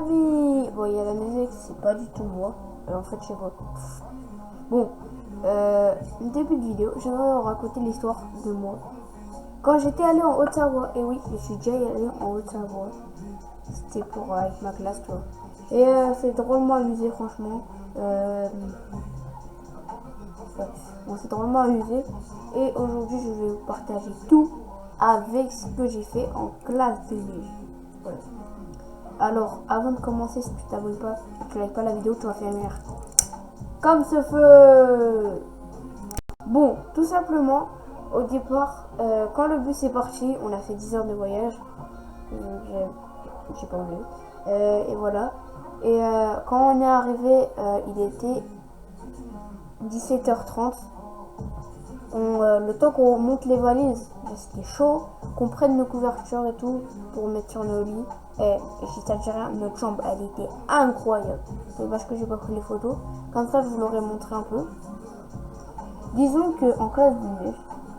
Oui, bon, il y a la musique, c'est pas du tout moi. En fait, je sais pas. Bon, début de vidéo, je vais vous raconter l'histoire de moi. Quand j'étais allé en Haute-Savoie, et oui, je suis déjà allé en Haute-Savoie. C'était pour avec ma classe, tu vois. Et c'est drôlement amusé, franchement. Ouais. Bon, c'est drôlement amusé. Et aujourd'hui, je vais vous partager tout avec ce que j'ai fait en classe de neige. Voilà. Alors, avant de commencer, si tu t'abonnes pas, si tu likes pas la vidéo, tu vas faire merde. Comme ce feu. Bon, tout simplement, au départ, quand le bus est parti, on a fait 10 heures de voyage. J'ai pas oublié. Et voilà. Et quand on est arrivé, il était 17h30. Le temps qu'on monte les valises, c'était chaud, qu'on prenne nos couvertures et tout pour mettre sur nos lits. Et je t'exagère, notre chambre, elle était incroyable. C'est dommage que j'ai pas pris les photos. Comme ça, je vous l'aurais montré un peu. Disons qu'en classe de neige,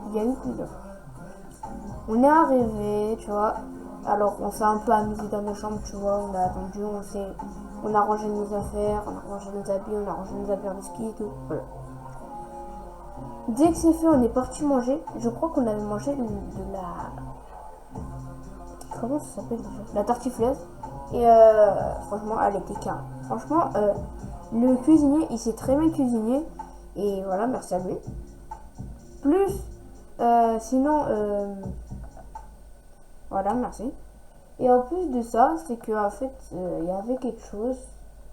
il y a eu plusieurs. On est arrivé, tu vois. Alors, on s'est un peu amusé dans nos chambres, tu vois. On a attendu, on a rangé nos affaires, on a rangé nos habits, on a rangé nos affaires de ski et tout. Voilà. Dès que c'est fait, on est parti manger. Je crois qu'on avait mangé de la... Comment ça s'appelle déjà? La tartiflette. Et franchement, elle était carrée. Franchement, le cuisinier, il s'est très bien cuisiné. Et voilà, merci à lui. Plus, sinon, voilà, merci. Et en plus de ça, c'est qu'en fait, il y avait quelque chose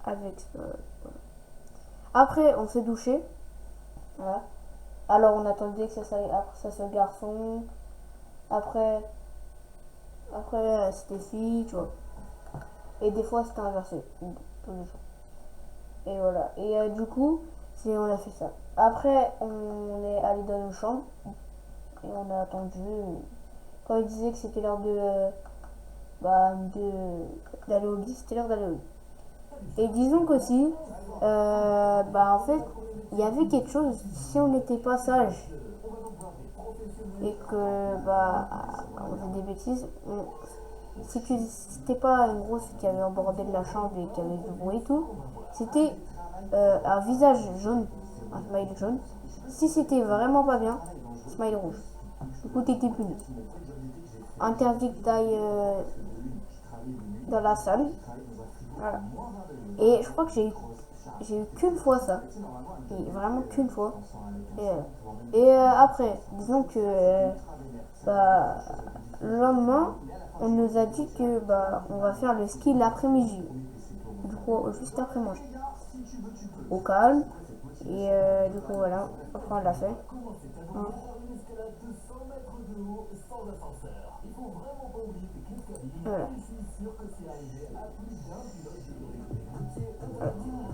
avec... voilà. Après, on s'est douché. Voilà. Alors, on attendait que ça soit garçon. Après, c'était fille, tu vois. Et des fois, c'était inversé. Tous les jours. Et voilà. Et du coup, on a fait ça. Après, on est allé dans nos chambres. Et on a attendu. Quand il disait que c'était l'heure d'aller au lit, c'était l'heure d'aller au lit. Et disons qu'aussi, en fait, il y avait quelque chose, si on n'était pas sage et que, on faisait des bêtises, si tu n'étais pas une grosse qui avait abordé de la chambre et qui avait du bruit et tout, c'était un visage jaune, un smile jaune. Si c'était vraiment pas bien, smile rouge. Du coup, t'étais puni. Interdit que t'ailles dans la salle. Voilà. Et je crois que j'ai eu qu'une fois ça. Et vraiment qu'une fois. Et après, disons que bah, le lendemain, on nous a dit que on va faire le ski l'après-midi. Du coup, juste après manger. Au calme. Et du coup, voilà. Après, on l'a fait. Hein. Voilà.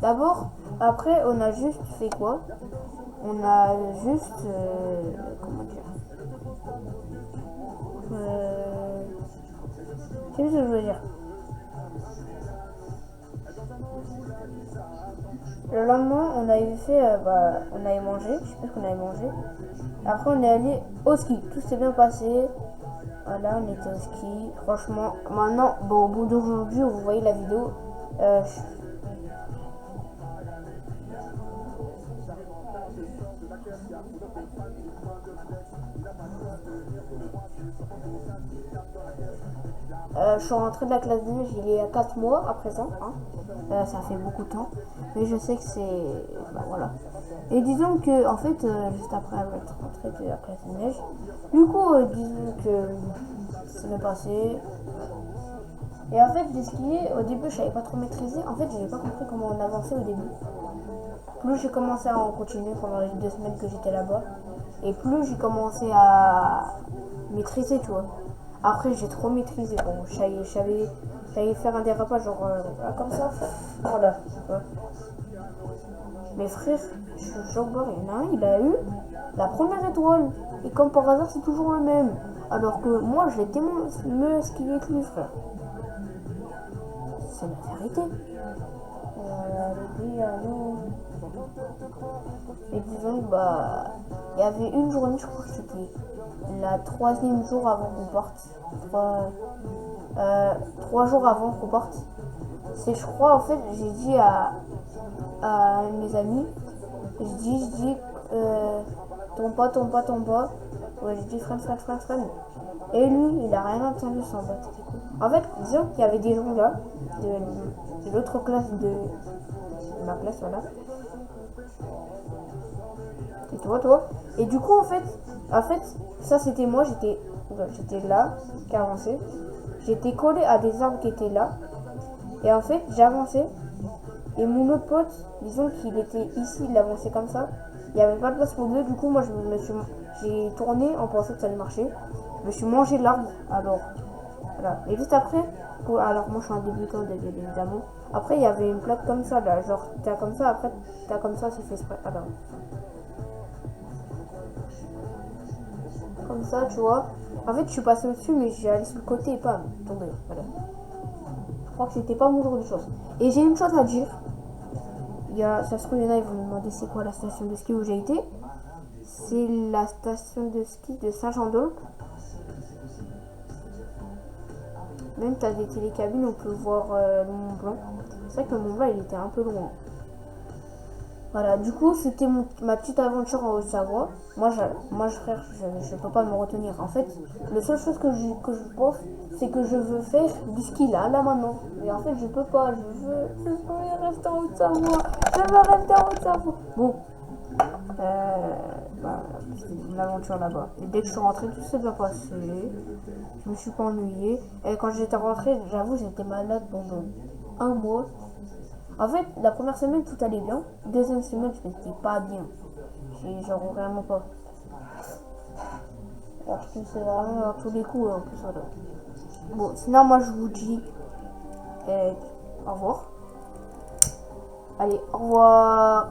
D'abord, après, on a juste fait quoi? On a juste. Comment dire? Qu'est-ce que je veux dire? Le lendemain, on avait fait. On avait mangé. Je sais pas ce qu'on avait mangé. Après, on est allé au ski. Tout s'est bien passé. Voilà, on était au ski. Franchement, maintenant, au bout d'aujourd'hui, vous voyez la vidéo. Je suis rentrée de la classe de neige il y a 4 mois à présent. Hein. Ça fait beaucoup de temps. Mais je sais que c'est. Voilà. Et disons que, en fait, juste après être rentrée de la classe de neige, du coup, disons que ça m'est passé. Et en fait, j'ai skié, au début, je savais pas trop maîtriser. En fait, j'avais pas compris comment on avançait au début. Plus j'ai commencé à en continuer pendant les 2 semaines que j'étais là-bas. Et plus j'ai commencé à maîtriser, tu vois. Après, j'ai trop maîtrisé. Bon, je savais faire un dérapage, genre comme ça. Voilà. Ouais. Mes frères, je suis choquée. Il y en a un, il a eu la première étoile. Et comme par hasard, c'est toujours le même. Alors que moi, je l'ai tellement mieux skié que lui, frère. C'est la vérité. les allô. Et disons, bah, il y avait une journée, je crois que c'était la troisième jour avant qu'on parte. 3 jours avant qu'on parte. C'est, je crois, en fait, j'ai dit à mes amis, je dis, tombe pas, tombe pas, tombe pas. Ouais, j'ai dit freine. Et lui, il a rien entendu sans battre. En fait, disons qu'il y avait des gens là, de l'autre classe de ma classe, voilà. Et toi. Et du coup, en fait, ça c'était moi, j'étais là, qui avançait. J'étais collé à des arbres qui étaient là. Et en fait, j'avançais. Et mon autre pote, disons qu'il était ici, il avançait comme ça. Il n'y avait pas de place pour deux. Du coup, moi, j'ai tourné en pensant que ça allait marcher. Je me suis mangé l'arbre. Alors, voilà. Et juste après, alors moi, je suis un débutant, évidemment. Après, il y avait une plaque comme ça, là. Genre, t'as comme ça, après, t'as comme ça, c'est fait exprès. Alors, comme ça, tu vois. En fait, je suis passé au-dessus, mais j'ai allé sur le côté et pas tombé. Voilà. Je crois que c'était pas mon genre de chose. Et j'ai une chose à dire. Ça se trouve, il y en a, ils vont me demander c'est quoi la station de ski où j'ai été. C'est la station de ski de Saint-Jean-d'Aulx. Même t'as des télécabines, on peut voir le Mont Blanc. C'est vrai que le Mont Blanc, il était un peu loin. Voilà, du coup, c'était ma petite aventure en Haute-Savoie. Moi, frère, je peux pas me retenir. En fait, la seule chose que je pense, c'est que je veux faire du ski là maintenant. Et en fait, je peux pas. Je veux rester en Haute-Savoie. Je veux rester en Haute-Savoie. Bon, bah, c'était une aventure là-bas. Et dès que je suis rentrée, tout s'est bien passé. Je me suis pas ennuyée. Et quand j'étais rentrée, j'avoue, j'étais malade pendant un mois. En fait, la première semaine, tout allait bien. Deuxième semaine, je n'étais pas bien. Genre vraiment pas. Alors, je c'est vraiment à tous les coups, en plus, voilà. Bon, sinon, moi, je vous dis au revoir. Allez, au revoir.